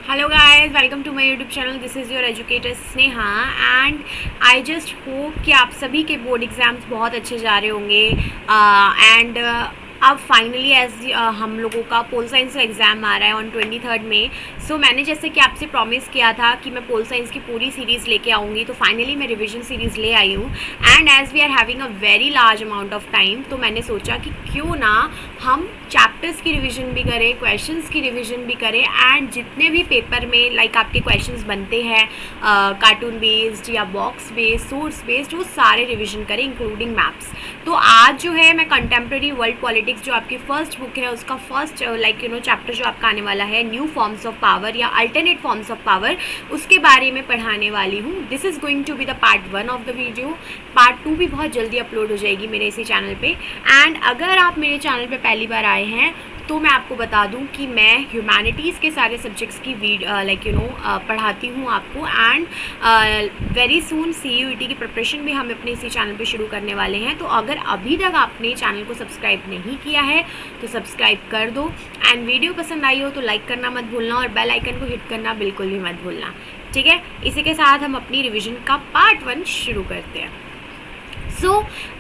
Hello guys, welcome to my YouTube channel. This is your educator Sneha and I just hope कि आप सभी के board exams बहुत अच्छे जा रहे होंगे एंड अब फाइनली हम लोगों का पोल साइंस का एग्ज़ाम आ रहा है ऑन 23 में. सो मैंने जैसे कि आपसे प्रॉमिस किया था कि मैं पोल साइंस की पूरी सीरीज़ लेके आऊँगी, तो फाइनली मैं रिवीजन सीरीज़ ले आई हूँ. And as we are having a very large amount of time, तो मैंने सोचा कि क्यों ना हम चैप्टर्स की रिवीजन भी करें, क्वेश्चंस की रिवीजन भी करें एंड जितने भी पेपर में लाइक आपके क्वेश्चंस बनते हैं कार्टून बेस्ड या बॉक्स बेस्ड, सोर्स बेस्ड, वो सारे रिवीजन करें इंक्लूडिंग मैप्स. तो आज जो है मैं कंटेम्प्रेरी वर्ल्ड पॉलिटिक्स जो आपकी फर्स्ट बुक है उसका फर्स्ट चैप्टर जो आपका आने वाला है, न्यू फॉर्म्स ऑफ पावर या अल्टरनेट फॉर्म्स ऑफ पावर, उसके बारे में पढ़ाने वाली हूँ. This is going to be the part 1 of the video. Part 2 भी बहुत जल्दी अपलोड हो जाएगी मेरे इसी चैनल पे. एंड अगर आप मेरे चैनल पे पहली बार आए हैं तो मैं आपको बता दूं कि मैं ह्यूमैनिटीज़ के सारे सब्जेक्ट्स की पढ़ाती हूं आपको. एंड वेरी सून CUET की प्रिपरेशन भी हम अपने इसी चैनल पे शुरू करने वाले हैं. तो अगर अभी तक आपने चैनल को सब्सक्राइब नहीं किया है तो सब्सक्राइब कर दो. एंड वीडियो पसंद आई हो तो लाइक करना मत भूलना और बेल आइकन को हिट करना बिल्कुल भी मत भूलना. ठीक है, इसी के साथ हम अपनी रिविज़न का पार्ट 1 शुरू करते हैं.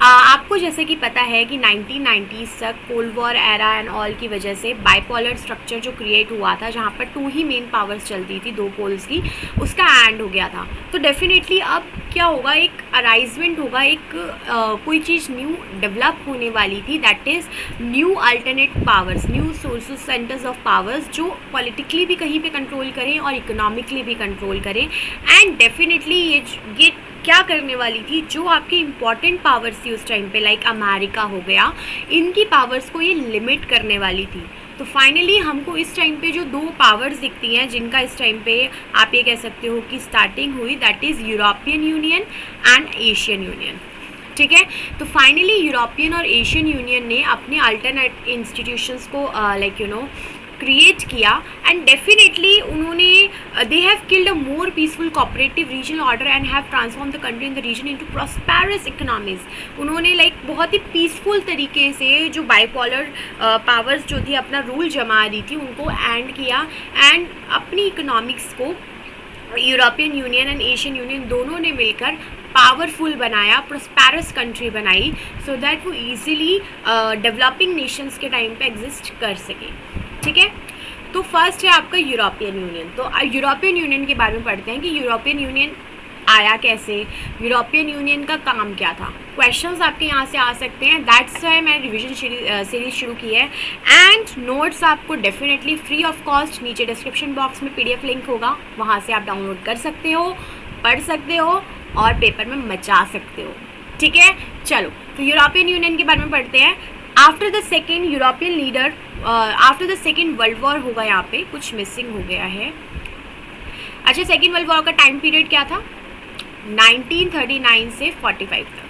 आपको जैसे कि पता है कि 1990s तक cold war era and all की वजह से बाइपोलर स्ट्रक्चर जो क्रिएट हुआ था, जहाँ पर 2 ही मेन पावर्स चलती थी, 2 पोल्स की, उसका एंड हो गया था. तो डेफिनेटली अब क्या होगा, एक अराइजमेंट होगा, एक कोई चीज़ न्यू डेवलप होने वाली थी, that is new alternate powers, new sources centres of powers जो पॉलिटिकली भी कहीं पे कंट्रोल करें और इकोनॉमिकली भी कंट्रोल करें. एंड डेफिनेटली ये क्या करने वाली थी, जो आपकी इम्पॉर्टेंट पावर्स थी उस टाइम पे, लाइक अमेरिका हो गया, इनकी पावर्स को ये लिमिट करने वाली थी. तो फाइनली हमको इस टाइम पे जो 2 पावर्स दिखती हैं जिनका इस टाइम पे आप ये कह सकते हो कि स्टार्टिंग हुई, that is European Union and ASEAN Union. ठीक है, तो फाइनली यूरोपियन और एशियन यूनियन ने अपने अल्टरनेट इंस्टीट्यूशंस को क्रिएट किया. एंड डेफिनेटली उन्होंने they have killed a more peaceful cooperative regional order and have transform the country in the region into prosperous economies. उन्होंने बहुत ही पीसफुल तरीके से जो बाइपोलर पावर्स जो थी अपना रूल जमा रही थी उनको एंड किया एंड अपनी इकोनॉमिक्स को European Union and ASEAN union दोनों ने मिलकर पावरफुल बनाया, प्रॉस्पेरस कंट्री बनाई, सो दैट वो ईजिली डेवलपिंग नेशंस के टाइम पे एग्जिस्ट कर सके. ठीक है, तो फर्स्ट है आपका यूरोपियन यूनियन. तो यूरोपियन यूनियन के बारे में पढ़ते हैं कि यूरोपियन यूनियन आया कैसे, यूरोपियन यूनियन का काम क्या था. क्वेश्चंस आपके यहाँ से आ सकते हैं, दैट्स वाई मैंने रिवीजन सीरीज शुरू की है. एंड नोट्स आपको डेफिनेटली फ्री ऑफ कॉस्ट नीचे डिस्क्रिप्शन बॉक्स में PDF लिंक होगा, वहाँ से आप डाउनलोड कर सकते हो, पढ़ सकते हो और पेपर में मचा सकते हो. ठीक है, चलो तो यूरोपियन यूनियन के बारे में पढ़ते हैं. After the second European leader, after the second world war होगा, यहाँ पे कुछ मिसिंग हो गया है. अच्छा, सेकेंड वर्ल्ड वॉर का टाइम पीरियड क्या था, 1939 से 45 तक.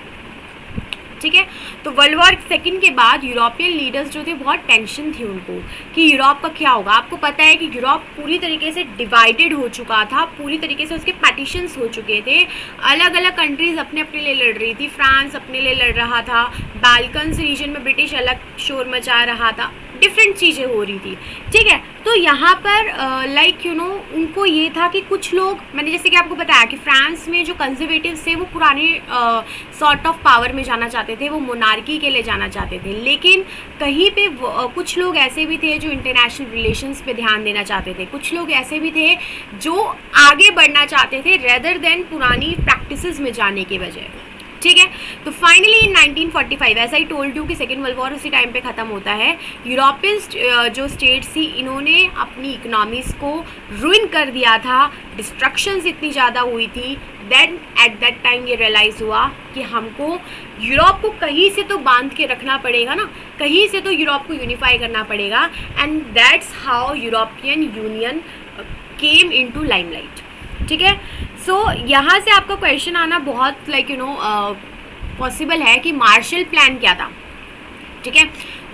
ठीक है, तो वर्ल्ड वॉर सेकेंड के बाद यूरोपियन लीडर्स जो थे बहुत टेंशन थी उनको कि यूरोप का क्या होगा. आपको पता है कि यूरोप पूरी तरीके से डिवाइडेड हो चुका था, पूरी तरीके से उसके पार्टीशंस हो चुके थे, अलग अलग कंट्रीज़ अपने अपने लिए लड़ रही थी. फ्रांस अपने लिए लड़ रहा था, बाल्कन्स रीजन में ब्रिटिश अलग शोर मचा रहा था, डिफरेंट चीज़ें हो रही थी. ठीक है, तो यहाँ पर उनको ये था कि कुछ लोग, मैंने जैसे कि आपको बताया कि फ्रांस में जो कंजर्वेटिव्स थे वो पुराने सॉर्ट ऑफ पावर में जाना चाहते थे, वो मोनार्की के लिए जाना चाहते थे. लेकिन कहीं पे कुछ लोग ऐसे भी थे जो इंटरनेशनल रिलेशंस पे ध्यान देना चाहते थे, कुछ लोग ऐसे भी थे जो आगे बढ़ना चाहते थे रेदर देन पुरानी प्रैक्टिसेस में जाने के बजाय. ठीक है, तो फाइनली इन 1945, ऐसा ही टोल्ड यू कि सेकेंड वर्ल्ड वॉर उसी टाइम पे ख़त्म होता है. यूरोपियन जो स्टेट्स थी इन्होंने अपनी इकोनॉमीज़ को रुइन कर दिया था, डिस्ट्रक्शंस इतनी ज़्यादा हुई थी. देन एट दैट टाइम ये रियलाइज़ हुआ कि हमको यूरोप को कहीं से तो बांध के रखना पड़ेगा ना, कहीं से तो यूरोप को यूनिफाई करना पड़ेगा. And that's how European union came into limelight. ठीक है, सो यहाँ से आपका क्वेश्चन आना बहुत पॉसिबल है कि मार्शल प्लान क्या था. ठीक है,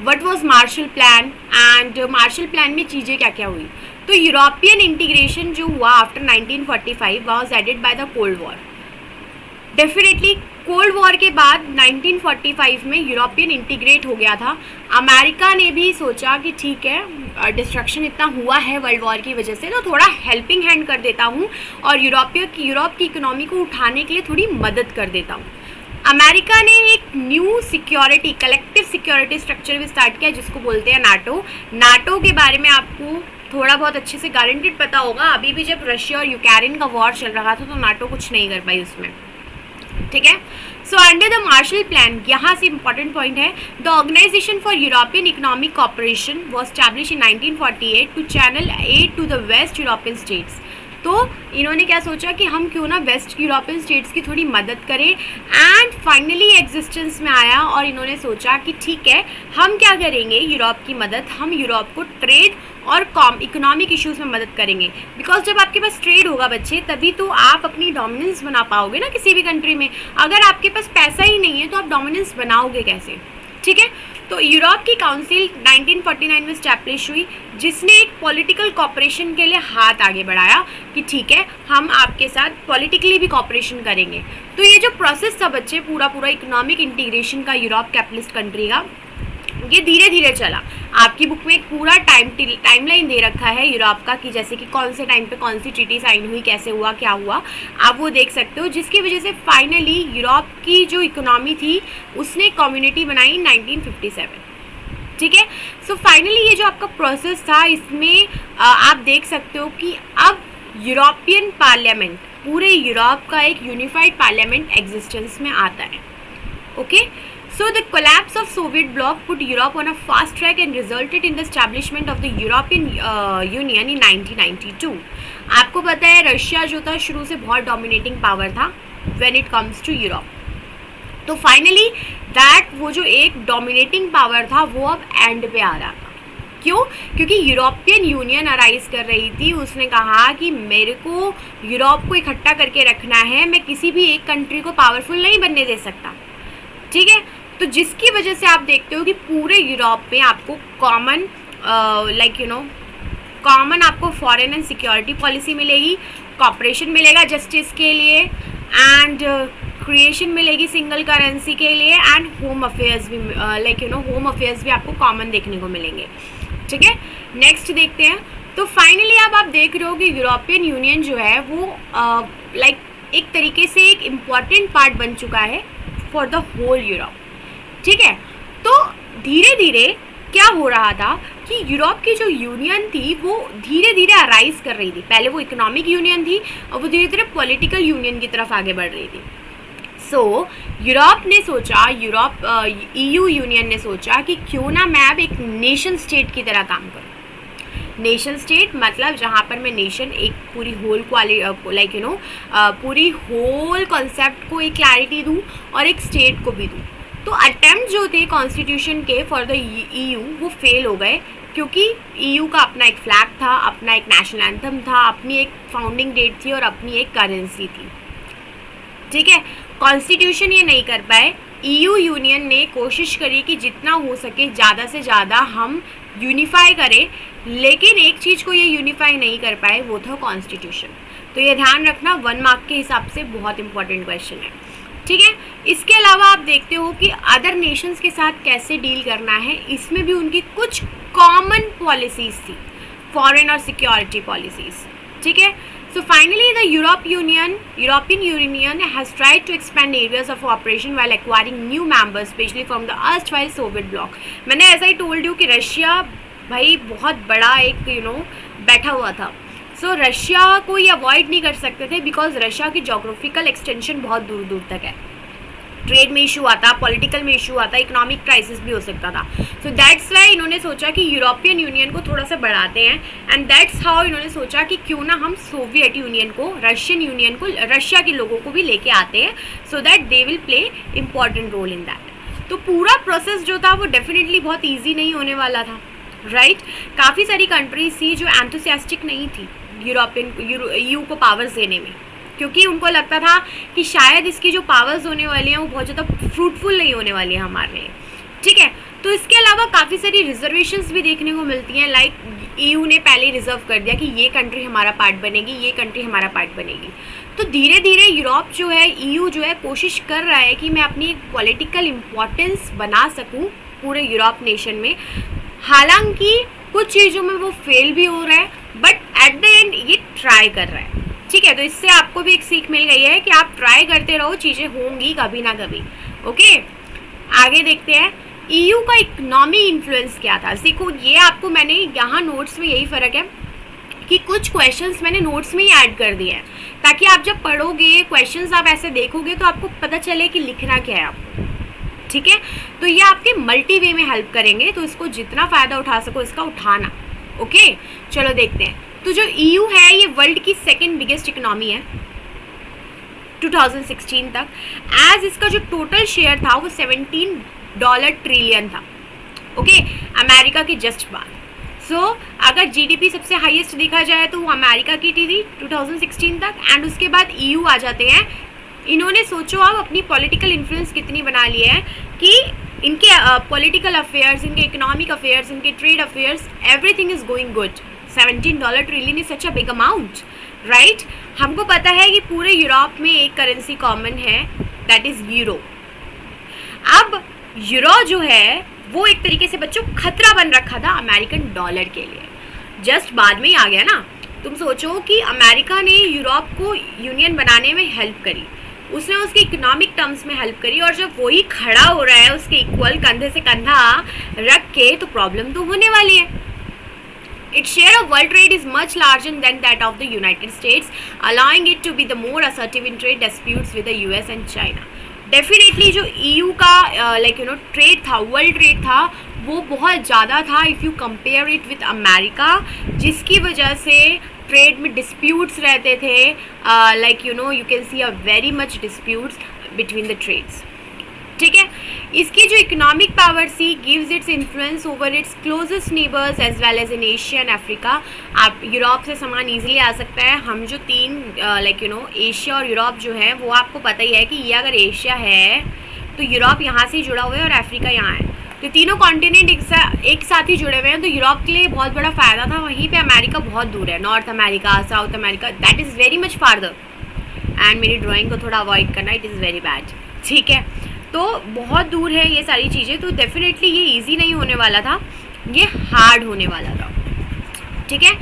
what was Marshall plan and Marshall plan में चीज़ें क्या क्या हुई. तो यूरोपियन इंटीग्रेशन जो हुआ after 1945 was aided by the cold war. Definitely cold war के बाद 1945 में यूरोपियन इंटीग्रेट हो गया था। अमेरिका ने भी सोचा कि ठीक है, डिस्ट्रक्शन इतना हुआ है वर्ल्ड वॉर की वजह से, तो थोड़ा हेल्पिंग हैंड कर देता हूँ और यूरोप की इकोनॉमी को उठाने के लिए थोड़ी मदद कर देता हूँ। अमेरिका ने एक new security, collective security structure भी स्टार्ट किया जिसको बोलते हैं नाटो। नाटो के बारे में आपको थोड़ा बहुत अच्छे से गारंटेड पता होगा। अभी भी जब रशिया और यूक्रेन का वॉर चल रहा था तो नाटो कुछ नहीं कर पाई उसमें, ठीक है। So under the Marshall plan, यहाँ से इंपॉर्टेंट पॉइंट है, the organization for European economic cooperation was establish in 1948 to channel aid to the west European states. तो इन्होंने क्या सोचा कि हम क्यों ना वेस्ट यूरोपियन स्टेट्स की थोड़ी मदद करें, एंड फाइनली एग्जिस्टेंस में आया। और इन्होंने सोचा कि ठीक है, हम क्या करेंगे यूरोप की मदद, हम यूरोप को ट्रेड और इकोनॉमिक इश्यूज़ में मदद करेंगे। बिकॉज जब आपके पास ट्रेड होगा बच्चे, तभी तो आप अपनी डोमिनेंस बना पाओगे ना किसी भी कंट्री में। अगर आपके पास पैसा ही नहीं है तो आप डोमिनेंस बनाओगे कैसे, ठीक है। तो यूरोप की काउंसिल 1949 में स्टैब्लिश हुई, जिसने एक पॉलिटिकल कॉपरेशन के लिए हाथ आगे बढ़ाया कि ठीक है, हम आपके साथ पॉलिटिकली भी कॉपरेशन करेंगे। तो ये जो प्रोसेस था बच्चे, पूरा इकोनॉमिक इंटीग्रेशन का यूरोप कैपिटलिस्ट कंट्री का, ये धीरे धीरे चला। आपकी बुक में एक पूरा टाइमलाइन दे रखा है यूरोप का कि जैसे कि कौन से टाइम पे कौन सी ट्रीटी साइन हुई, कैसे हुआ, क्या हुआ, आप वो देख सकते हो। जिसकी वजह से फाइनली यूरोप की जो इकोनॉमी थी उसने कम्युनिटी बनाई 1957, ठीक है। सो फाइनली ये जो आपका प्रोसेस था, इसमें आप देख सकते हो कि अब यूरोपियन पार्लियामेंट, पूरे यूरोप का एक यूनिफाइड पार्लियामेंट एग्जिस्टेंस में आता है, okay. So the collapse of Soviet bloc put Europe on a fast track and resulted in the establishment of the European Union in 1992. आपको पता है रशिया जो था शुरू से बहुत डोमिनेटिंग पावर था when it comes to Europe. तो फाइनली वो जो एक डोमिनेटिंग पावर था वो अब एंड पे आ रहा था। क्यों? क्योंकि यूरोपियन यूनियन अराइज कर रही थी। उसने कहा कि मेरे को यूरोप को इकट्ठा करके रखना है, मैं किसी भी एक कंट्री को पावरफुल नहीं बनने दे सकता, ठीक है। तो जिसकी वजह से आप देखते हो कि पूरे यूरोप में आपको कॉमन कॉमन आपको फॉरेन एंड सिक्योरिटी पॉलिसी मिलेगी, कॉपरेशन मिलेगा जस्टिस के लिए, एंड क्रिएशन मिलेगी सिंगल करेंसी के लिए, एंड होम अफेयर्स भी होम अफेयर्स भी आपको कॉमन देखने को मिलेंगे, ठीक है। नेक्स्ट देखते हैं। तो फाइनली अब आप देख रहे हो कि यूरोपियन यूनियन जो है वो एक तरीके से एक इम्पॉर्टेंट पार्ट बन चुका है फॉर द होल यूरोप, ठीक है। तो धीरे धीरे क्या हो रहा था कि यूरोप की जो यूनियन थी वो धीरे धीरे अराइज कर रही थी। पहले वो इकोनॉमिक यूनियन थी और वो धीरे धीरे पॉलिटिकल यूनियन की तरफ आगे बढ़ रही थी। सो यूरोप ने सोचा, EU यूनियन ने सोचा कि क्यों ना मैं अब एक नेशन स्टेट की तरह काम करूँ। नेशन स्टेट मतलब जहाँ पर मैं नेशन एक पूरी होल पूरी होल कॉन्सेप्ट को एक क्लैरिटी दूँ और एक स्टेट को भी दूँ। तो अटेम्प्ट जो थे कॉन्स्टिट्यूशन के फॉर द EU वो फेल हो गए, क्योंकि EU का अपना एक फ्लैग था, अपना एक नेशनल एंथम था, अपनी एक फाउंडिंग डेट थी और अपनी एक करेंसी थी, ठीक है। कॉन्स्टिट्यूशन ये नहीं कर पाए। EU यूनियन ने कोशिश करी कि जितना हो सके ज़्यादा से ज़्यादा हम यूनिफाई करें, लेकिन एक चीज़ को ये यूनिफाई नहीं कर पाए, वो था कॉन्स्टिट्यूशन। तो ये ध्यान रखना, 1 मार्क के हिसाब से बहुत इंपॉर्टेंट क्वेश्चन है, ठीक है। इसके अलावा आप देखते हो कि अदर नेशंस के साथ कैसे डील करना है, इसमें भी उनकी कुछ कॉमन पॉलिसीज़ थी, फॉरेन और सिक्योरिटी पॉलिसीज़, ठीक है। So finally the European Union has tried to expand areas of operation while acquiring new members specially from the erstwhile Soviet bloc. मैंने ऐसा ही टोल्ड यू कि रशिया भाई बहुत बड़ा एक बैठा हुआ था। सो रशिया को ये अवॉइड नहीं कर सकते थे, बिकॉज रशिया की जोग्राफिकल एक्सटेंशन बहुत दूर दूर तक है। ट्रेड में इशू आता, पॉलिटिकल में इशू आता, इकोनॉमिक क्राइसिस भी हो सकता था। सो दैट्स वाई इन्होंने सोचा कि यूरोपियन यूनियन को थोड़ा सा बढ़ाते हैं, एंड दैट्स हाउ इन्होंने सोचा कि क्यों ना हम सोवियत यूनियन को, रशियन यूनियन को, रशिया के लोगों को भी लेके आते हैं, so that they will play important role in that. तो पूरा प्रोसेस जो था वो डेफिनेटली बहुत ईजी नहीं होने वाला था, राइट। काफ़ी सारी कंट्रीज थी जो एंथुसियास्टिक नहीं थी EU को पावर्स देने में, क्योंकि उनको लगता था कि शायद इसकी जो पावर्स होने वाली हैं वो बहुत ज़्यादा फ्रूटफुल नहीं होने वाली है हमारे लिए, ठीक है। तो इसके अलावा काफ़ी सारी रिजर्वेशंस भी देखने को मिलती हैं, लाइक EU ने पहले रिजर्व कर दिया कि ये कंट्री हमारा पार्ट बनेगी, ये कंट्री हमारा पार्ट बनेगी। तो धीरे धीरे यूरोप जो है, EU जो है, कोशिश कर रहा है कि मैं अपनी एक पॉलिटिकल इम्पोर्टेंस बना सकूं पूरे यूरोप नेशन में। हालांकि कुछ चीज़ों में वो फेल भी हो रहा है, बट एट द एंड ये ट्राई कर रहा है। ठीक है, तो इससे आपको भी एक सीख मिल गई है कि आप ट्राई करते रहो, चीज़ें होंगी कभी ना कभी। ओके, आगे देखते हैं EU का इकोनॉमी इन्फ्लुएंस क्या था। देखो, ये आपको मैंने यहाँ नोट्स में यही फ़र्क है कि कुछ क्वेश्चंस मैंने नोट्स में ही ऐड कर दिए हैं, ताकि आप जब पढ़ोगे क्वेश्चंस आप ऐसे देखोगे तो आपको पता चले कि लिखना क्या है आपको। ठीक है, तो ये आपके मल्टी वे में हेल्प करेंगे, तो इसको जितना फ़ायदा उठा सको इसका उठाना। ओके, चलो देखते हैं। तो जो EU है ये वर्ल्ड की सेकेंड बिगेस्ट इकोनॉमी है 2016 तक। एज इसका जो टोटल शेयर था वो $17 ट्रिलियन था। ओके, अमेरिका की जस्ट बाद। सो अगर GDP सबसे हाईएस्ट देखा जाए तो वो अमेरिका की थी 2016 तक, एंड उसके बाद EU आ जाते हैं। इन्होंने सोचो आप अपनी पॉलिटिकल इन्फ्लुएंस कितनी बना ली है कि इनके पॉलिटिकल अफेयर्स, इनके इकोनॉमिक अफेयर्स, इनके trade affairs, everything is going good. $17 trillion is such a big amount, right. हमको पता है कि पूरे यूरोप में एक करेंसी कॉमन है, दैट इज यूरो। अब यूरो जो है वो एक तरीके से बच्चों खतरा बन रखा था अमेरिकन डॉलर के लिए, जस्ट बाद में ही आ गया ना। तुम सोचो कि अमेरिका ने यूरोप को यूनियन बनाने में हेल्प करी, उसने उसके इकोनॉमिक टर्म्स में हेल्प करी, और जब वही खड़ा हो रहा है उसके इक्वल कंधे से कंधा रख के, तो प्रॉब्लम तो होने वाली है। Its share of world trade is much larger than that of the United States, allowing it to be the more assertive in trade disputes with the US and China. Definitely जो EU का trade था, world trade था, वो बहुत ज़्यादा था if you compare it with America, जिसकी वजह से ट्रेड में डिस्प्यूट्स रहते थे। You can see a very much disputes between the trades. ठीक है, इसकी जो economic power see gives its influence over its closest neighbours as well as in Asia and Africa. आप यूरोप से सामान ईजिली आ सकता है। हम जो तीन एशिया और यूरोप जो है, वो आपको पता ही है कि ये अगर एशिया है तो यूरोप यहाँ से ही जुड़ा हुआ है और अफ्रीका यहाँ है, तो तीनों कॉन्टिनेंट एक साथ ही जुड़े हुए हैं। तो यूरोप के लिए बहुत बड़ा फ़ायदा था। वहीं पे अमेरिका बहुत दूर है, north America, south America, that is very much farther. And मेरी ड्राइंग को थोड़ा अवॉइड करना, इट इज़ वेरी बैड। ठीक है, तो बहुत दूर है ये सारी चीज़ें, तो डेफिनेटली ये इजी नहीं होने वाला था, ये हार्ड होने वाला था। ठीक है,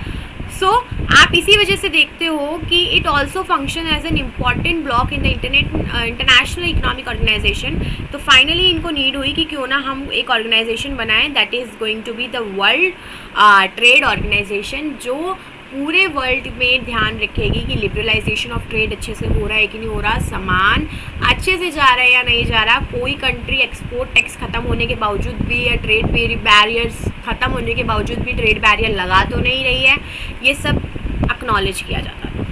सो आप इसी वजह से देखते हो कि it also function as an important bloc in the international economic organization. तो फाइनली इनको नीड हुई कि क्यों ना हम एक ऑर्गेनाइजेशन बनाएं, that is going to be the world trade organization, जो पूरे वर्ल्ड में ध्यान रखेगी कि लिबरलाइजेशन ऑफ ट्रेड अच्छे से हो रहा है कि नहीं हो रहा, सामान अच्छे से जा रहा है या नहीं जा रहा, कोई कंट्री एक्सपोर्ट टैक्स ख़त्म होने के बावजूद भी या ट्रेड बैरियर्स ख़त्म होने के बावजूद भी ट्रेड बैरियर लगा तो नहीं रही है, ये सब एक्नॉलेज किया जाता है।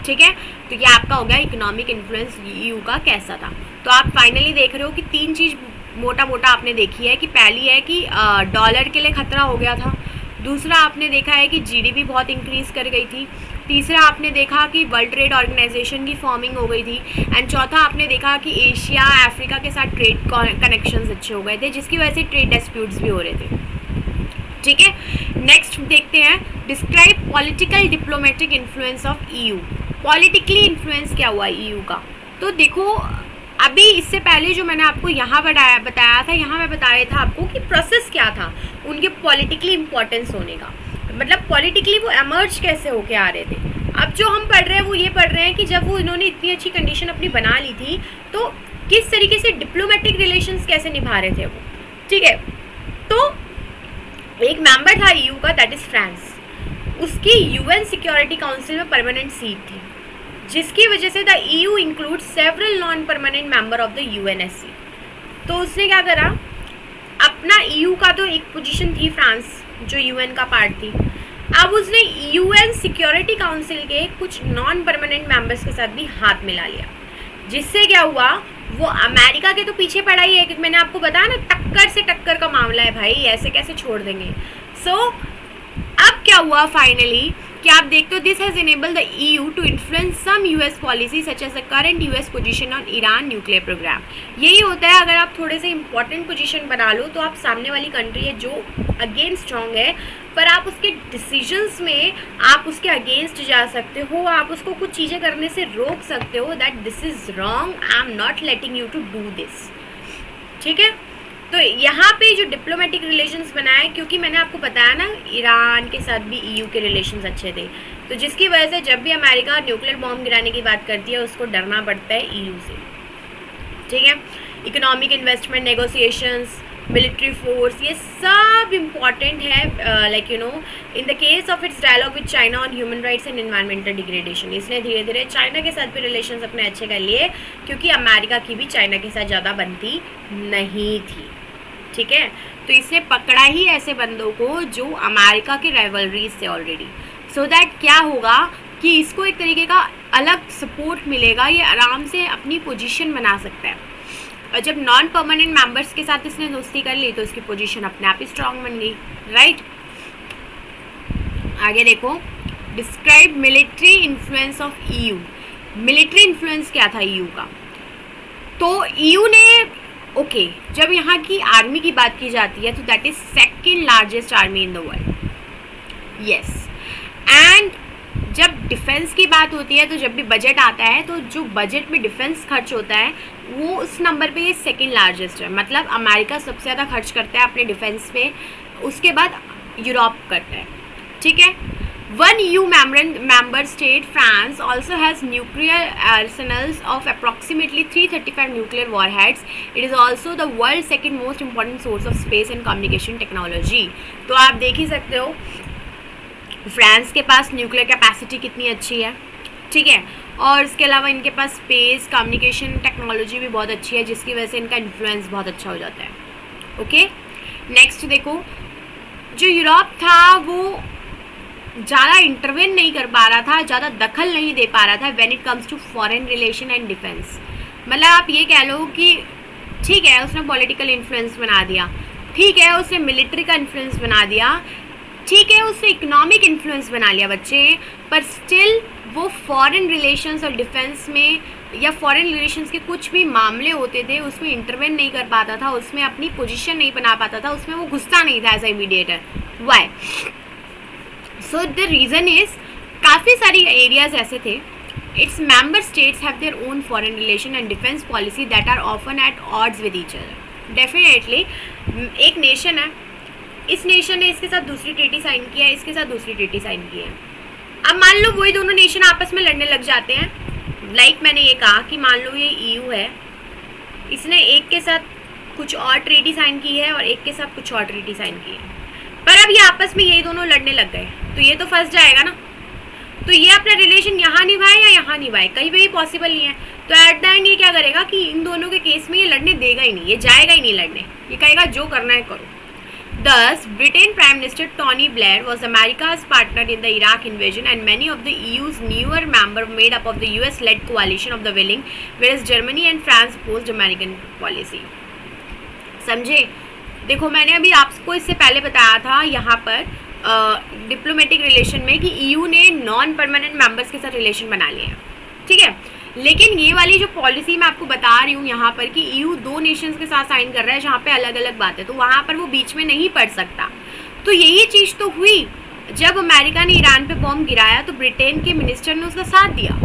ठीक है, तो ये आपका हो गया इकोनॉमिक इन्फ्लुएंस EU का कैसा था। तो आप फाइनली देख रहे हो कि तीन चीज़ मोटा मोटा आपने देखी है कि पहली है कि डॉलर के लिए खतरा हो गया था, दूसरा आपने देखा है कि GDP बहुत इंक्रीज़ कर गई थी, तीसरा आपने देखा कि वर्ल्ड ट्रेड ऑर्गेनाइजेशन की फॉर्मिंग हो गई थी, एंड चौथा आपने देखा कि एशिया अफ्रीका के साथ ट्रेड कनेक्शंस अच्छे हो गए थे, जिसकी वजह से ट्रेड डिस्प्यूट्स भी हो रहे थे। ठीक है, नेक्स्ट देखते हैं, describe political diplomatic influence of EU। Politically influence क्या हुआ EU का, तो देखो अभी इससे पहले जो मैंने आपको यहाँ बताया था, यहाँ मैं बता रहा था आपको कि प्रोसेस क्या था उनके पॉलिटिकली इम्पोर्टेंस होने का, मतलब पॉलिटिकली वो एमर्ज कैसे होके आ रहे थे। अब जो हम पढ़ रहे हैं वो ये पढ़ रहे हैं कि जब वो इन्होंने इतनी अच्छी कंडीशन अपनी बना ली थी, तो किस तरीके से डिप्लोमेटिक रिलेशंस कैसे निभा रहे थे वो। ठीक है, तो एक मेंबर था EU का, दैट इज़ फ्रांस, उसकी UN सिक्योरिटी काउंसिल में परमानेंट सीट थी, जिसकी वजह से the EU include several non permanent member of the UNSC। तो उसने क्या करा, अपना EU का तो एक पोजीशन थी फ्रांस जो UN का पार्ट थी, अब उसने UN सिक्योरिटी काउंसिल के कुछ नॉन परमानेंट मेंबर्स के साथ भी हाथ मिला लिया, जिससे क्या हुआ, वो अमेरिका के तो पीछे पड़ा ही है, क्योंकि मैंने आपको बताया ना टक्कर से टक्कर का मामला है भाई, ऐसे कैसे छोड़ देंगे। सो अब क्या हुआ फाइनली कि आप देखते हो this has enabled the EU to influence some US policy such as the current US position on Iran nuclear programme. यही होता है, अगर आप थोड़े से इंपॉर्टेंट पोजीशन बना लो तो आप सामने वाली कंट्री है जो अगेन स्ट्रॉन्ग है, पर आप उसके डिसीजंस में आप उसके अगेंस्ट जा सकते हो, आप उसको कुछ चीज़ें करने से रोक सकते हो, that this is wrong, I am not letting you to do this. ठीक है, तो यहाँ पे जो डिप्लोमेटिक रिलेशंस बनाए, क्योंकि मैंने आपको बताया ना ईरान के साथ भी ईयू के रिलेशंस अच्छे थे, तो जिसकी वजह से जब भी अमेरिका न्यूक्लियर बॉम्ब गिराने की बात करती है उसको डरना पड़ता है ईयू से। ठीक है, economic investment, negotiations, military force, ये सब इम्पॉर्टेंट है। Like you know, in the case of its dialogue with China on human rights and environmental degradation, इसने धीरे धीरे चाइना के साथ भी रिलेशंस अपने अच्छे कर लिए, क्योंकि अमेरिका की भी चाइना के साथ ज़्यादा बनती नहीं थी। ठीक है, तो इसने पकड़ा ही ऐसे बंदों को जो अमेरिका के राइवलरीज थे ऑलरेडी, सो दैट क्या होगा कि इसको एक तरीके का अलग सपोर्ट मिलेगा, ये आराम से अपनी पोजीशन बना सकता है। और जब नॉन परमानेंट मेंबर्स के साथ इसने दोस्ती कर ली तो इसकी पोजीशन अपने आप ही स्ट्रांग बन गई, राइट। आगे देखो, describe military influence of EU. Military influence क्या था ईयू का? तो ईयू ने ओके, जब यहाँ की आर्मी की बात की जाती है तो that is second largest army in the world, yes. And जब डिफेंस की बात होती है तो जब भी बजट आता है तो जो बजट में डिफेंस खर्च होता है वो उस नंबर पे सेकेंड लार्जेस्ट है, मतलब अमेरिका सबसे ज़्यादा खर्च करता है अपने डिफेंस पे, उसके बाद यूरोप करता है। ठीक है, one EU member state, France, also has nuclear arsenals of approximately 335 nuclear warheads. It is also the world's second most important source of space and communication technology. तो आप देख ही सकते हो फ्रांस के पास न्यूक्लियर कैपेसिटी कितनी अच्छी है। ठीक है, और इसके अलावा इनके पास स्पेस कम्युनिकेशन टेक्नोलॉजी भी बहुत अच्छी है, जिसकी वजह से इनका इन्फ्लुएंस बहुत अच्छा हो जाता है। ओके, नेक्स्ट देखो, जो यूरोप था वो ज़्यादा इंटरवेन नहीं कर पा रहा था, ज़्यादा दखल नहीं दे पा रहा था when it comes to foreign relation and defence. मतलब आप ये कह लो कि ठीक है उसने पॉलिटिकल इन्फ्लुएंस बना दिया, ठीक है उसने मिलिट्री का इन्फ्लुएंस बना दिया, ठीक है उसने इकोनॉमिक इन्फ्लुएंस बना लिया बच्चे, पर स्टिल वो फॉरेन रिलेशंस और डिफेंस में या फॉरेन रिलेशंस के कुछ भी मामले होते थे उसमें इंटरवेन नहीं कर पाता था, उसमें अपनी पोजीशन नहीं बना पाता था, उसमें वो घुसता नहीं था as a mediator. Why? So the reason is काफ़ी सारी एरियाज ऐसे थे, its member states have their own foreign relation and defence policy that are often at odds with each other. Definitely एक नेशन है, इस नेशन ने इसके साथ दूसरी ट्रीटी साइन किया है, इसके साथ दूसरी ट्रीटी साइन की है। अब मान लो वही दोनों नेशन आपस में लड़ने लग जाते हैं। लाइक मैंने ये कहा कि मान लो ये EU है, इसने एक के साथ कुछ और ट्रीटी साइन की है और एक के साथ कुछ और ट्रीटी साइन की है, पर अब ये आपस में यही दोनों लड़ने लग गए तो ये तो फंस जाएगा ना। तो ये अपना रिलेशन यहाँ निभाए या यहाँ निभाए, कहीं भी पॉसिबल नहीं है। तो एट द एंड ये क्या करेगा कि इन दोनों के केस में ये लड़ने देगा ही नहीं, ये जाएगा ही नहीं लड़ने, ये कहेगा जो करना है करो। Thus, Britain Prime Minister Tony Blair was America's partner in the Iraq invasion, and many of the EU's newer members made up of the US-led coalition of the willing, whereas Germany and France opposed American policy. समझे? देखो मैंने अभी आपको इससे पहले बताया था यहाँ पर डिप्लोमेटिक रिलेशन में कि EU ने नॉन परमानेंट मेंबर्स के साथ रिलेशन बना लिए हैं, ठीक है। लेकिन ये वाली जो पॉलिसी मैं आपको बता रही हूँ यहाँ पर कि EU दो नेशंस के साथ साइन कर रहा है जहाँ पे अलग अलग बात है, तो वहाँ पर वो बीच में नहीं पड़ सकता। तो यही चीज़ तो हुई जब अमेरिका ने ईरान पे बॉम्ब गिराया तो ब्रिटेन के मिनिस्टर ने उसका साथ दिया,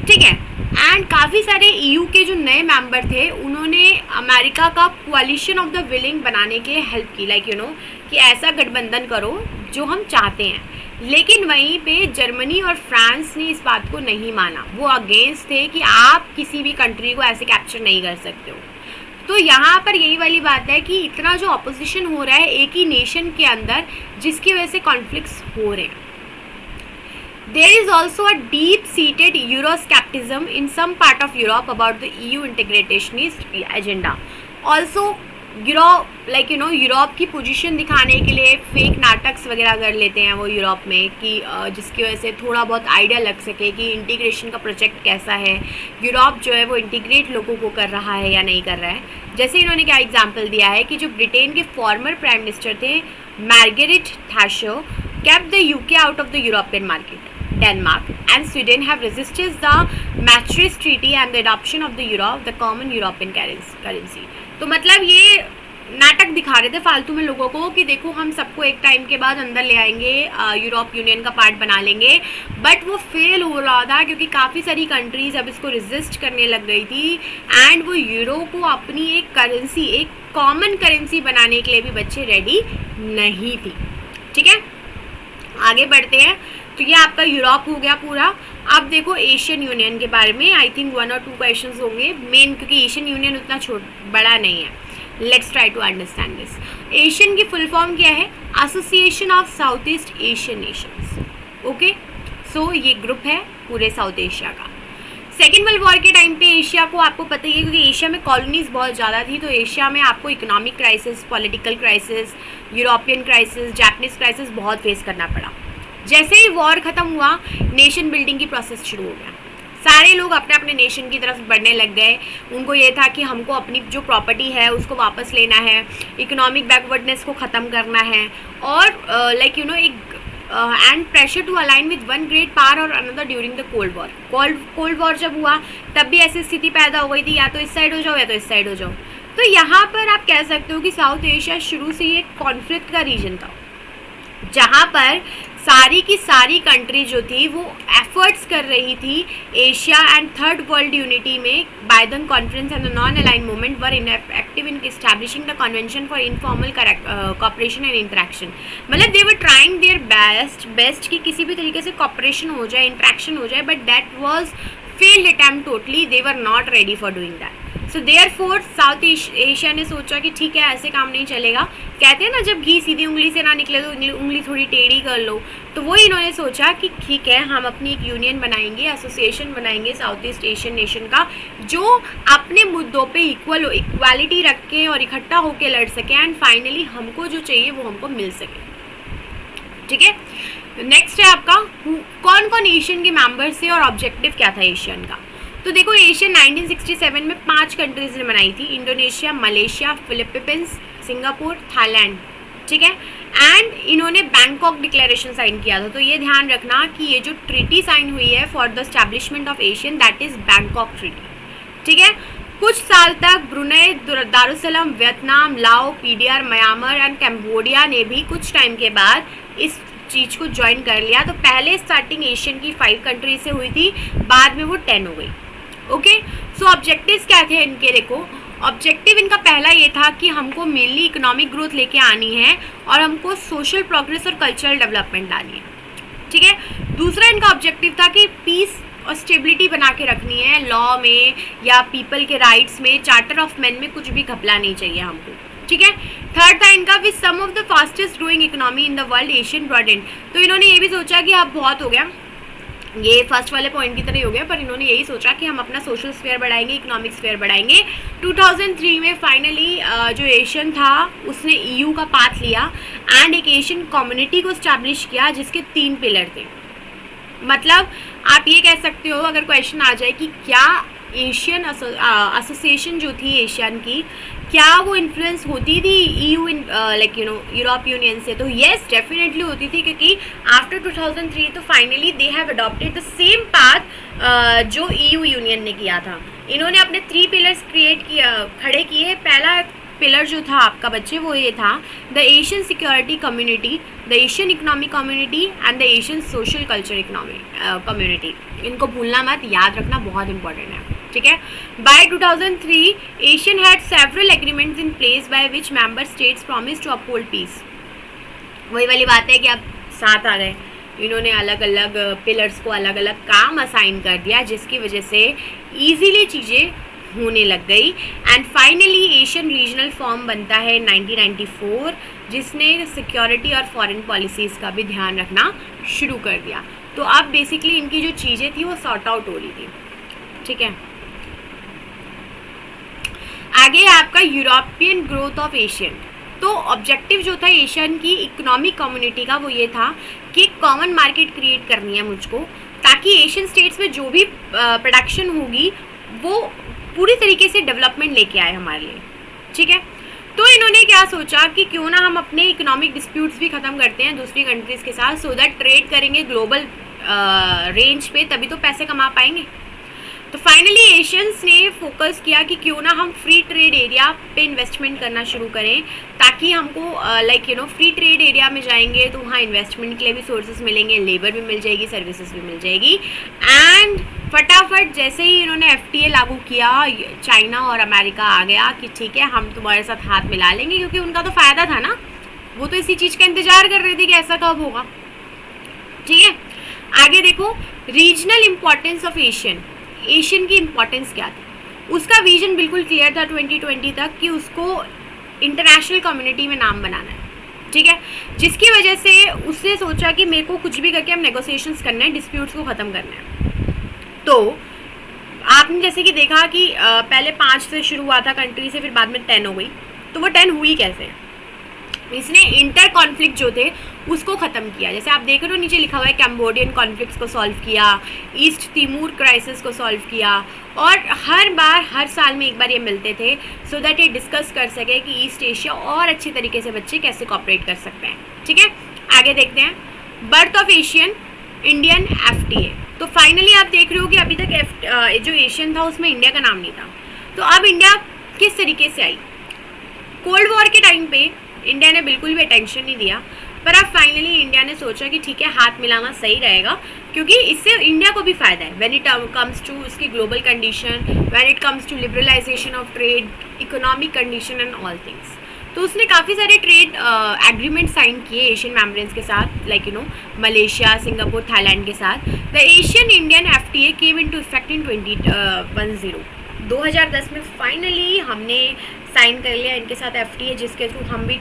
ठीक है। एंड काफ़ी सारे EU के जो नए मेंबर थे उन्होंने अमेरिका का कोalition ऑफ द विलिंग बनाने के लिए हेल्प की, लाइक यू नो कि ऐसा गठबंधन करो जो हम चाहते हैं। लेकिन वहीं पे जर्मनी और फ्रांस ने इस बात को नहीं माना, वो अगेंस्ट थे कि आप किसी भी कंट्री को ऐसे कैप्चर नहीं कर सकते हो। तो यहाँ पर यही वाली बात है कि इतना जो अपोजिशन हो रहा है एक ही नेशन के अंदर जिसकी वजह से कॉन्फ्लिक्ट्स हो रहे हैं। There is also a deep-seated Euroscepticism in some part of Europe about the EU integrationist agenda. Also, Europe की पोजीशन दिखाने के लिए फेक नाटक्स वगैरह कर लेते हैं वो यूरोप में कि जिसकी वजह से थोड़ा बहुत आइडिया लग सके कि इंटीग्रेशन का प्रोजेक्ट कैसा है, यूरोप जो है वो इंटीग्रेट लोगों को कर रहा है या नहीं कर रहा है। जैसे इन्होंने क्या एग्जांपल दिया है कि जो ब्रिटेन के फॉर्मर प्राइम मिनिस्टर थे Margaret Thatcher kept the UK out of the European market. Denmark and Sweden have resisted the Maastricht Treaty and the adoption of the euro, the common European currency. तो मतलब ये नाटक दिखा रहे थे फालतू में लोगों को कि देखो हम सबको एक टाइम के बाद अंदर ले आएंगे, यूरोप यूनियन का पार्ट बना लेंगे, बट वो फेल हो रहा था क्योंकि काफ़ी सारी कंट्रीज अब इसको रेजिस्ट करने लग गई थी एंड वो यूरो को अपनी एक करेंसी, एक कॉमन करेंसी बनाने के लिए भी बच्चे रेडी नहीं थी। ठीक है, आगे बढ़ते हैं। तो ये आपका यूरोप हो गया पूरा। अब देखो एशियन यूनियन के बारे में आई थिंक 1 और 2 क्वेश्चंस होंगे मेन, क्योंकि एशियन यूनियन उतना बड़ा नहीं है। Let's try to understand this. ASEAN की फुल फॉर्म क्या है? Association of south east Asian nations. Okay, so ये ग्रुप है पूरे साउथ एशिया का। सेकेंड वर्ल्ड वॉर के टाइम पे एशिया को आपको पता ही है, क्योंकि एशिया में कॉलोनीज बहुत ज़्यादा थी, तो एशिया में आपको economic crisis, political crisis, European crisis, Japanese crisis बहुत फेस करना पड़ा। जैसे ही वॉर ख़त्म हुआ, नेशन बिल्डिंग की प्रोसेस शुरू हो गया। सारे लोग अपने अपने नेशन की तरफ बढ़ने लग गए। उनको ये था कि हमको अपनी जो प्रॉपर्टी है उसको वापस लेना है, इकोनॉमिक बैकवर्डनेस को ख़त्म करना है, और लाइक यू नो एक and pressure to align with one great power और another during the cold war. Cold war जब हुआ तब भी ऐसी स्थिति पैदा हो गई थी, या तो इस साइड हो जाओ या तो इस साइड हो जाओ। तो यहाँ पर आप कह सकते हो कि साउथ एशिया शुरू से ही एक कॉन्फ्लिक्ट का रीजन था, जहाँ पर सारी की सारी कंट्री जो थी वो एफर्ट्स कर रही थी Asia and third world unity में। Bandung conference and the non aligned movement were active in establishing the convention for informal cooperation and interaction. मतलब they were trying their best कि किसी भी तरीके से कॉपरेशन हो जाए, इंटरेक्शन हो जाए, but that was failed attempt totally. They were not ready for doing that. So therefore south Asia ने सोचा कि ठीक है, ऐसे काम नहीं चलेगा। कहते हैं ना, जब घी सीधी उंगली से ना निकले तो उंगली थोड़ी टेढ़ी कर लो। तो वो इन्होंने सोचा कि ठीक है, हम अपनी एक यूनियन बनाएंगे, एसोसिएशन बनाएंगे साउथ ईस्ट एशियन नेशन का, जो अपने मुद्दों पे इक्वालिटी रख के और इकट्ठा होकर लड़ सके एंड फाइनली हमको जो चाहिए वो हमको मिल सके। ठीक है, नेक्स्ट है आपका कौन कौन एशियन के मेंबर्स थे और ऑब्जेक्टिव क्या था एशियन का। तो देखो, एशियन 1967 में 5 कंट्रीज ने बनाई थी, Indonesia, Malaysia, Philippines, Singapore, Thailand. ठीक है, एंड इन्होंने बैंकॉक डिक्लेरेशन साइन किया था। तो ये ध्यान रखना कि ये जो ट्रीटी साइन हुई है for the establishment of Asian, that is Bangkok treaty. ठीक है, कुछ साल तक ब्रुनेई, दारुसलाम, वियतनाम, लाओ, पीडीआर, म्यांमार एंड कैम्बोडिया ने भी कुछ टाइम के बाद इस चीज़ को ज्वाइन कर लिया। तो पहले स्टार्टिंग एशियन की 5 कंट्रीज से हुई थी, बाद में वो 10 हो गई। ओके, सो ऑब्जेक्टिव्स क्या थे इनके? देखो, ऑब्जेक्टिव इनका पहला ये था कि हमको मेनली इकोनॉमिक ग्रोथ लेके आनी है और हमको सोशल प्रोग्रेस और कल्चरल डेवलपमेंट लानी है। ठीक है, दूसरा इनका ऑब्जेक्टिव था कि पीस और स्टेबिलिटी बना के रखनी है, लॉ में या पीपल के राइट्स में, चार्टर ऑफ मैन में कुछ भी घपला नहीं चाहिए हमको। ठीक है, थर्ड था इनका with some of the fastest growing economy in the world ASEAN ब्रॉडेंट। तो इन्होंने ये भी सोचा कि अब बहुत हो गया, ये फर्स्ट वाले पॉइंट की तरह ही हो गया, पर इन्होंने यही सोचा कि हम अपना सोशल स्फीयर बढ़ाएंगे, इकोनॉमिक स्फीयर बढ़ाएंगे। 2003 में फाइनली जो एशियन था उसने EU का पाथ लिया एंड एक एशियन कम्युनिटी को इस्टेब्लिश किया, जिसके 3 पिलर थे। मतलब आप ये कह सकते हो, अगर क्वेश्चन आ जाए कि क्या एशियन एसोसिएशन जो थी एशियन की, क्या वो इन्फ्लुएंस होती थी EU like you know Europe union से? तो येस, डेफिनेटली होती थी, क्योंकि आफ्टर 2003 तो finally they have adopted the same path जो EU यूनियन ने किया था। इन्होंने अपने 3 पिलर्स खड़े किए। पहला पिलर जो था आपका बच्चे वो ये था, the Asian security community, the Asian economic community and the Asian social culture economic community. इनको भूलना मत, याद रखना, बहुत इंपॉर्टेंट है। ठीक है, by 2003 ASEAN had several agreements in place by which member states promise to uphold peace. वही वाली बात है कि अब साथ आ गए, इन्होंने अलग अलग पिलर्स को अलग अलग काम असाइन कर दिया, जिसकी वजह से ईजीली चीज़ें होने लग गई। And finally Asian regional form बनता है 1994, जिसने सिक्योरिटी और फॉरेन पॉलिसीज़ का भी ध्यान रखना शुरू कर दिया। तो अब बेसिकली इनकी जो चीज़ें थी वो सॉर्ट आउट हो रही थी। ठीक है, आगे आपका यूरोपियन ग्रोथ ऑफ एशियन। तो ऑब्जेक्टिव जो था एशियन की इकोनॉमिक कम्युनिटी का वो ये था कि कॉमन मार्केट क्रिएट करनी है मुझको, ताकि एशियन स्टेट्स में जो भी प्रोडक्शन होगी वो पूरी तरीके से डेवलपमेंट लेके आए हमारे लिए। ठीक है, तो इन्होंने क्या सोचा कि क्यों ना हम अपने इकोनॉमिक डिस्प्यूट्स भी ख़त्म करते हैं दूसरी कंट्रीज़ के साथ, सो दैट ट्रेड करेंगे ग्लोबल रेंज पे, तभी तो पैसे कमा पाएंगे। तो फाइनली एशियंस ने फोकस किया कि क्यों ना हम फ्री ट्रेड एरिया पे इन्वेस्टमेंट करना शुरू करें, ताकि हमको फ्री ट्रेड एरिया में जाएंगे तो वहाँ इन्वेस्टमेंट के लिए भी सोर्सेज मिलेंगे, लेबर भी मिल जाएगी, सर्विसेज भी मिल जाएगी। एंड फटाफट जैसे ही इन्होंने FTA लागू किया, चाइना और अमेरिका आ गया कि ठीक है हम तुम्हारे साथ हाथ मिला लेंगे, क्योंकि उनका तो फ़ायदा था ना, वो तो इसी चीज़ का इंतजार कर रहे थे कि ऐसा कब होगा। ठीक है, आगे देखो रीजनल इम्पोर्टेंस ऑफ एशियन की इम्पोर्टेंस क्या थी। उसका विजन बिल्कुल क्लियर था 2020 तक कि उसको इंटरनेशनल कम्युनिटी में नाम बनाना है। ठीक है, जिसकी वजह से उसने सोचा कि मेरे को कुछ भी करके हम नेगोशिएशंस करना है, डिस्प्यूट्स को ख़त्म करना है। तो आपने जैसे कि देखा कि पहले 5 से शुरू हुआ था कंट्री से, फिर बाद में 10 हो गई। तो वो 10 हुई कैसे? इसने इंटर कॉन्फ्लिक्ट जो थे उसको ख़त्म किया। जैसे आप देख रहे हो नीचे लिखा हुआ है कैम्बोडियन कॉन्फ्लिक्ट्स को सॉल्व किया, ईस्ट तिमूर क्राइसिस को सॉल्व किया, और हर साल में एक बार ये मिलते थे सो दैट ये डिस्कस कर सके कि ईस्ट एशिया और अच्छी तरीके से बच्चे कैसे कॉपरेट कर सकते हैं। ठीक है, आगे देखते हैं बर्थ ऑफ इंडियन FTA। तो फाइनली आप देख रहे हो कि अभी तक जो एशियन था उसमें इंडिया का नाम नहीं था। तो अब इंडिया किस तरीके से आई? कोल्ड वॉर के टाइम पे इंडिया ने बिल्कुल भी अटेंशन नहीं दिया, पर अब फाइनली इंडिया ने सोचा कि ठीक है हाथ मिलाना सही रहेगा, क्योंकि इससे इंडिया को भी फ़ायदा है व्हेन इट कम्स टू उसकी global condition, when it comes to liberalization of trade, economic condition and all things. तो उसने काफ़ी सारे ट्रेड एग्रीमेंट साइन किए एशियन मेम्बर्स के साथ, लाइक मलेशिया, सिंगापुर, थाईलैंड के साथ। The ASEAN Indian FTA came into effect in 2010 में फाइनली हमने साइन कर लिया इनके साथ FTA, जिसके थ्रू हम भी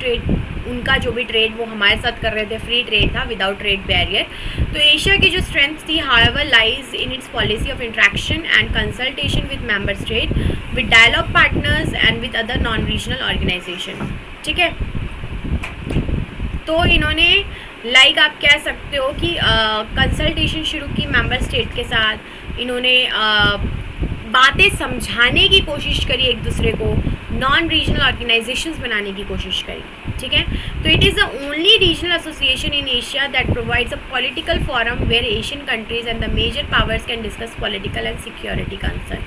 उनका जो भी ट्रेड वो हमारे साथ कर रहे थे, फ्री ट्रेड था विदाउट ट्रेड बैरियर। तो एशिया की जो स्ट्रेंथ थी however lies in its policy of interaction and consultation with member state, with dialogue partners and with other non regional organization. ठीक है, तो इन्होंने आप कह सकते हो कि कंसल्टेशन शुरू की मेंबर स्टेट के साथ। इन्होंने बातें समझाने की कोशिश करी एक दूसरे को, नॉन रीजनल ऑर्गेनाइजेशंस बनाने की कोशिश करी। ठीक है, तो it is the only regional association in Asia that provides a political forum where ASEAN countries and the major powers can discuss political and security concern.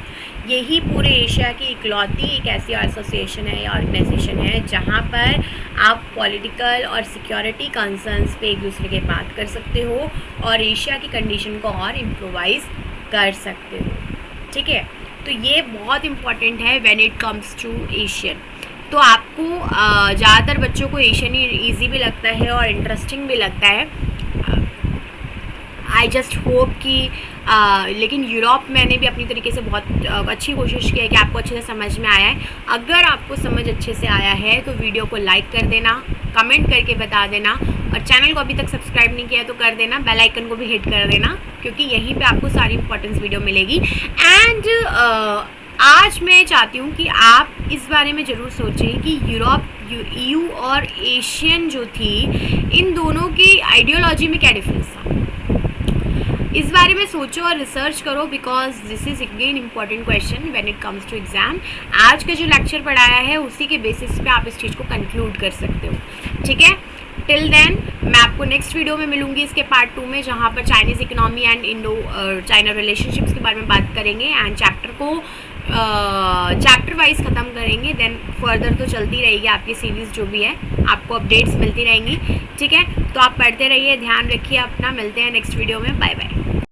यही पूरे एशिया की इकलौती एक ऐसी एसोसिएशन है या ऑर्गेनाइजेशन है जहाँ पर आप पॉलिटिकल और सिक्योरिटी कंसर्न्स पे एक दूसरे के बात कर सकते हो और एशिया की कंडीशन को और इम्प्रोवाइज कर सकते हो। ठीक है, तो ये बहुत इम्पॉर्टेंट है when it comes to ASEAN. तो आपको ज़्यादातर बच्चों को एशियन ईजी भी लगता है और इंटरेस्टिंग भी लगता है। आई जस्ट होप कि लेकिन यूरोप मैंने भी अपनी तरीके से बहुत अच्छी कोशिश की है कि आपको अच्छे से समझ में आया है। अगर आपको समझ अच्छे से आया है तो वीडियो को लाइक कर देना, कमेंट करके बता देना, और चैनल को अभी तक सब्सक्राइब नहीं किया है तो कर देना, बेल आइकन को भी हिट कर देना, क्योंकि यहीं पे आपको सारी इंपॉर्टेंस वीडियो मिलेगी। एंड आज मैं चाहती हूँ कि आप इस बारे में ज़रूर सोचें कि यूरोप, EU और एशियन जो थी, इन दोनों की आइडियोलॉजी में क्या डिफरेंस था। इस बारे में सोचो और रिसर्च करो, because this is again important question when it comes to exam. आज का जो लेक्चर पढ़ाया है उसी के बेसिस पे आप इस चीज़ को कंक्लूड कर सकते हो। ठीक है, टिल देन मैं आपको नेक्स्ट वीडियो में मिलूंगी इसके पार्ट 2 में, जहाँ पर Chinese economy and Indo China relationships के बारे में बात करेंगे एंड चैप्टर वाइज ख़त्म करेंगे। देन फर्दर तो चलती रहेगी आपकी सीरीज़ जो भी है, आपको अपडेट्स मिलती रहेंगी। ठीक है, तो आप पढ़ते रहिए, ध्यान रखिए अपना, मिलते हैं नेक्स्ट वीडियो में, बाय बाय।